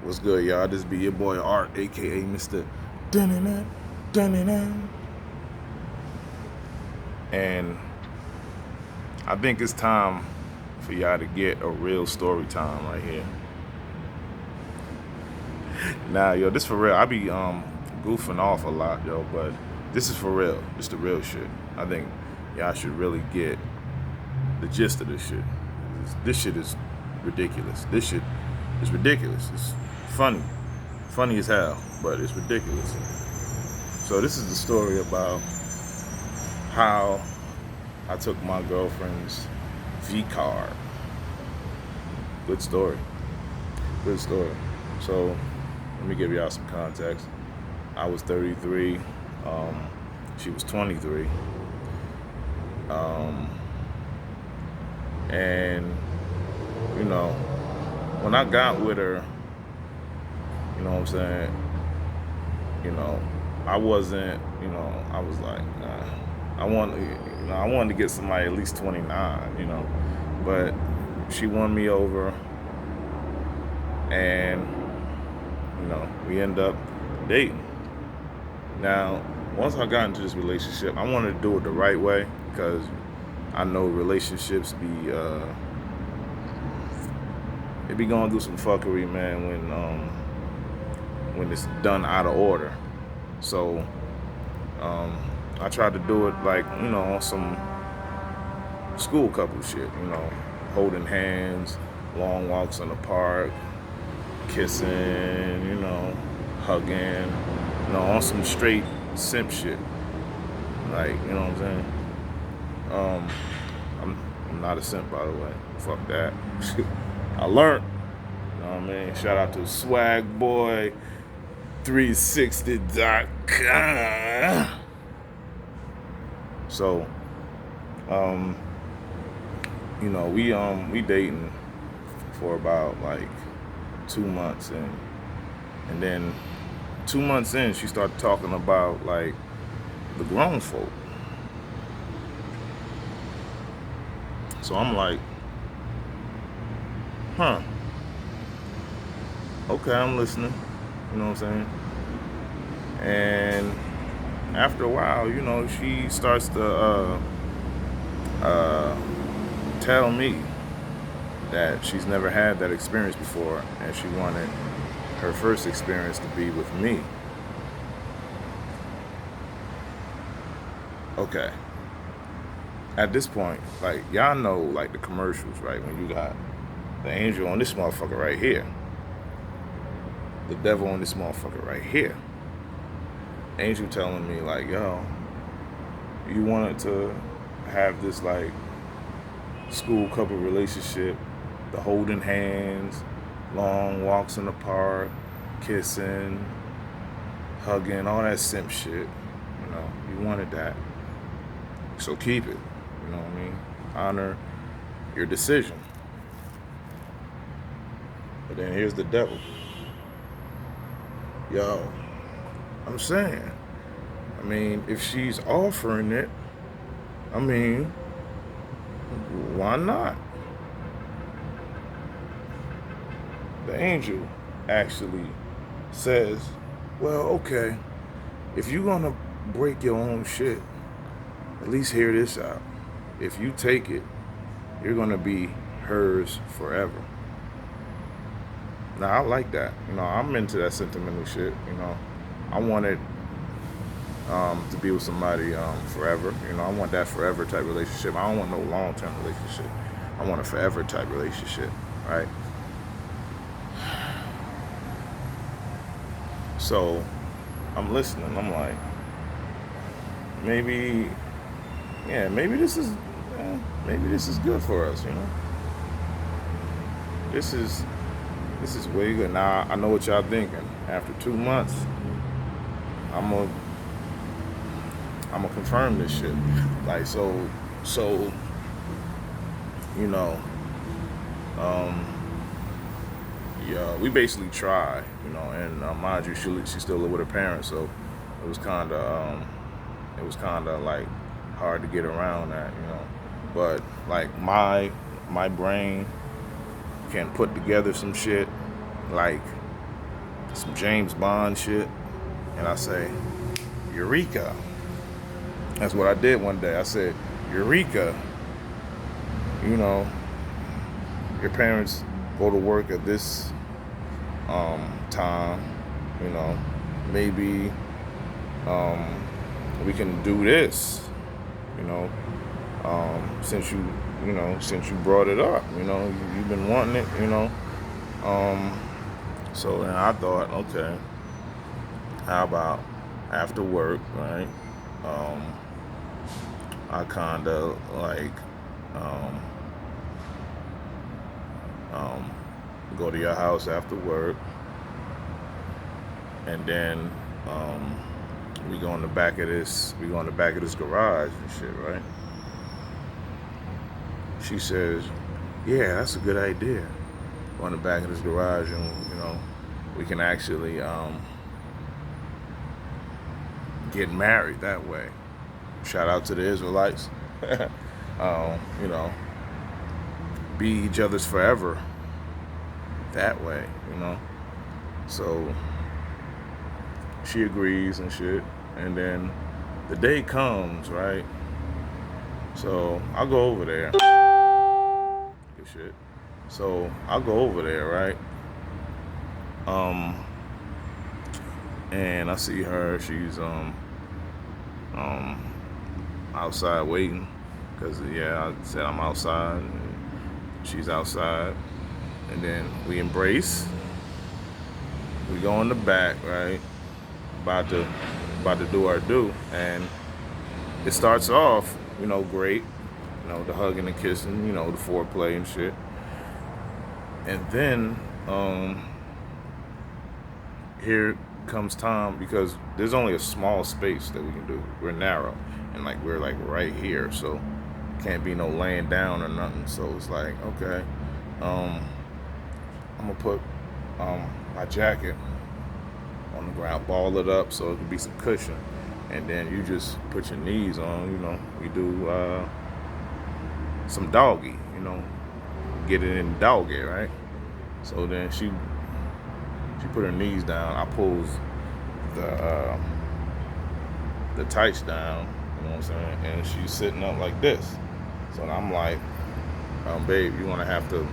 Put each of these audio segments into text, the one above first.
What's good, y'all? This be your boy Art, aka Mr. Dun-na-na, Dun-na-na. And I think it's time for y'all to get a real story time right here. Nah, yo, this for real. I be goofing off a lot, yo, but this is for real. This the real shit. I think y'all should really get the gist of this shit. This shit is ridiculous. This shit is ridiculous. It's funny. Funny as hell, but it's ridiculous. So this is the story about how I took my girlfriend's V card. Good story. Good story. So let me give y'all some context. I was 33. She was 23. And you know, when I got with her, you know what I'm saying? You know, I wasn't. You know, I was like, I wanted to get somebody at least 29. You know, but she won me over, and you know, we end up dating. Now, once I got into this relationship, I wanted to do it the right way because I know relationships be it be going through some fuckery, man, when it's done out of order. So I tried to do it like, you know, on some school couple shit, you know, holding hands, long walks in the park, kissing, you know, hugging, you know, on some straight simp shit. Like, you know what I'm saying? I'm not a simp, by the way. Fuck that. I learned. You know what I mean? Shout out to swagboy360.com. So, you know, we dating for about like 2 months, and then 2 months in, she started talking about like the grown folk. So I'm like, huh? Okay, I'm listening. You know what I'm saying? And after a while, you know, she starts to tell me that she's never had that experience before, and she wanted her first experience to be with me. Okay. At this point, like, y'all know, like, the commercials, right? When you got the angel on this motherfucker right here, the devil on this motherfucker right here. Angel telling me, like, yo, you wanted to have this, like, school couple relationship, the holding hands, long walks in the park, kissing, hugging, all that simp shit. You know, you wanted that. So keep it. You know what I mean? Honor your decision. But then here's the devil. Yo, I'm saying, I mean, if she's offering it, I mean, why not? The angel actually says, well, okay, if you're gonna break your own shit, at least hear this out. If you take it, you're gonna be hers forever. Now, I like that. You know, I'm into that sentimental shit. You know, I wanted to be with somebody forever. You know, I want that forever type relationship. I don't want no long-term relationship. I want a forever type relationship, right? So I'm listening. I'm like, maybe this is good for us. You know, this is way good. Now I know what y'all thinking. After 2 months, I'm gonna confirm this shit. Like, so, you know, yeah, we basically tried, you know, and mind you, she still lived with her parents, so it was kind of like hard to get around that, you know. But like my brain can put together some shit like some James Bond shit, and I say, Eureka. That's what I did one day. I said, Eureka. You know, your parents go to work at this time, you know, maybe we can do this, you know, since you brought it up, you know, you've been wanting it, you know. So then I thought, okay, how about after work, right? I kinda like go to your house after work, and then we go in the back of this garage and shit, right? She says, yeah, that's a good idea. Go in the back of this garage, and you know, we can actually get married that way. Shout out to the Israelites. You know, be each other's forever that way, you know. So she agrees and shit, and then the day comes, right? So I'll go over there. Good shit. So I'll go over there, right? And I see her. She's outside waiting, cause yeah, I said I'm outside. And she's outside, and then we embrace. We go in the back, right? About to do our due, and it starts off, you know, great. You know, the hugging and kissing, you know, the foreplay and shit. And then here comes time, because there's only a small space that we can do. We're narrow, and like we're like right here, so can't be no laying down or nothing. So it's like, okay, I'm gonna put my jacket on the ground, ball it up so it can be some cushion, and then you just put your knees on. You know, we do some doggy, you know, get it in doggy, right? So then she put her knees down. I pulls the tights down, you know what I'm saying, and she's sitting up like this. So I'm like, babe, you're gonna have to,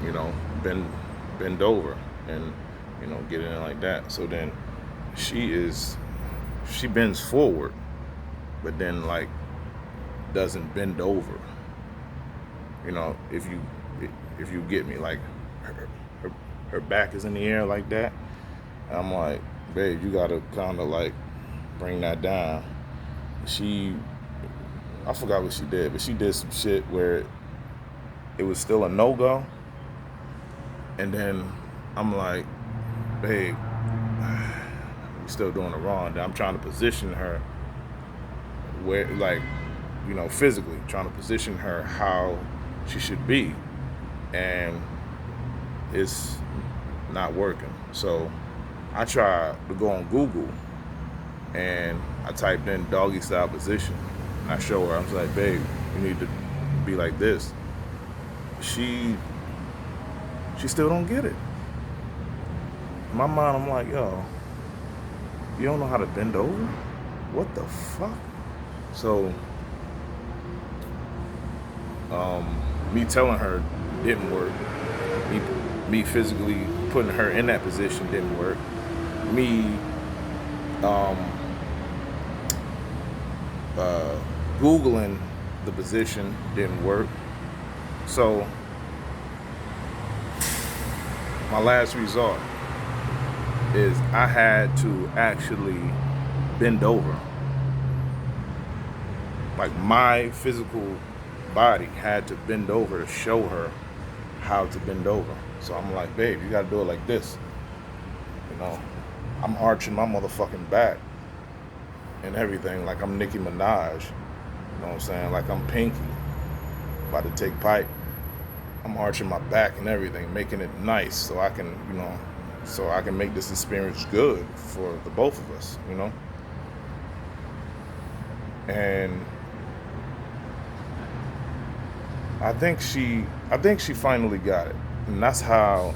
you know, bend over and, you know, get in like that. So then she bends forward, but then like doesn't bend over. You know, if you get me, like her back is in the air like that. I'm like, babe, you gotta kind of like bring that down. I forgot what she did, but she did some shit where it was still a no-go. And then I'm like, babe, you're still doing it wrong. I'm trying to position her where, like, you know, physically, trying to position her how she should be. And it's not working. So I tried to go on Google, and I typed in doggy style position. And I show her, I was like, babe, you need to be like this. She still don't get it. In my mind, I'm like, yo, you don't know how to bend over? What the fuck? So, me telling her didn't work. Me physically putting her in that position didn't work. Me Googling the position didn't work. So my last resort is I had to actually bend over. Like my physical body had to bend over to show her how to bend over. So I'm like, babe, you gotta do it like this. You know, I'm arching my motherfucking back and everything like I'm Nicki Minaj. You know what I'm saying? Like I'm Pinky, about to take pipe. I'm arching my back and everything, making it nice so I can, you know, so I can make this experience good for the both of us, you know? And I think she finally got it. And that's how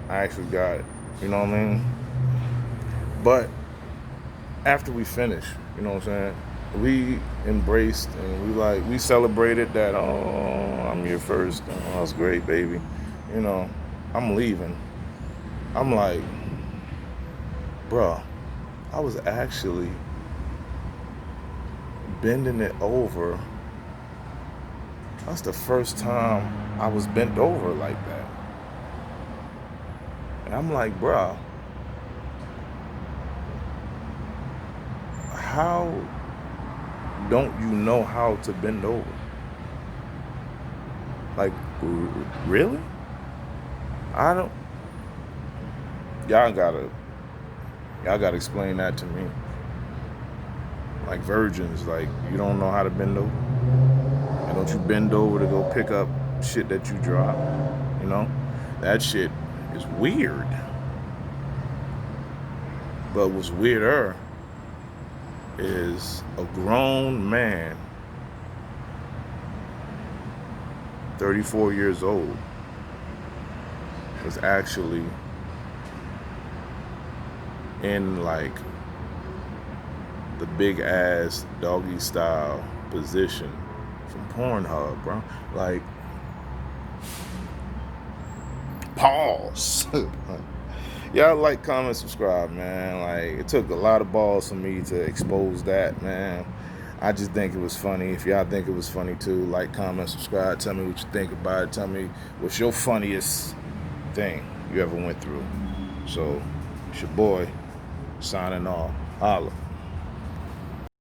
I actually got it. You know what I mean? But after we finished, you know what I'm saying? We embraced and we celebrated that. Oh, I'm your first. Oh, that's great, baby. You know, I'm leaving. I'm like, bruh, I was actually bending it over. That's the first time I was bent over like that. And I'm like, bruh, how don't you know how to bend over? Like, really? I don't. Y'all gotta, y'all gotta explain that to me. Like virgins, like you don't know how to bend over. And don't you bend over to go pick up shit that you drop? You know, that shit is weird. But what's weirder is a grown man, 34 years old, was actually in like the big ass doggy style position from Pornhub, bro. Like, pause. Y'all like, comment, subscribe, man. Like, it took a lot of balls for me to expose that, man. I just think it was funny. If y'all think it was funny too, like, comment, subscribe. Tell me what you think about it. Tell me what's your funniest thing you ever went through. So, it's your boy signing off. Holla.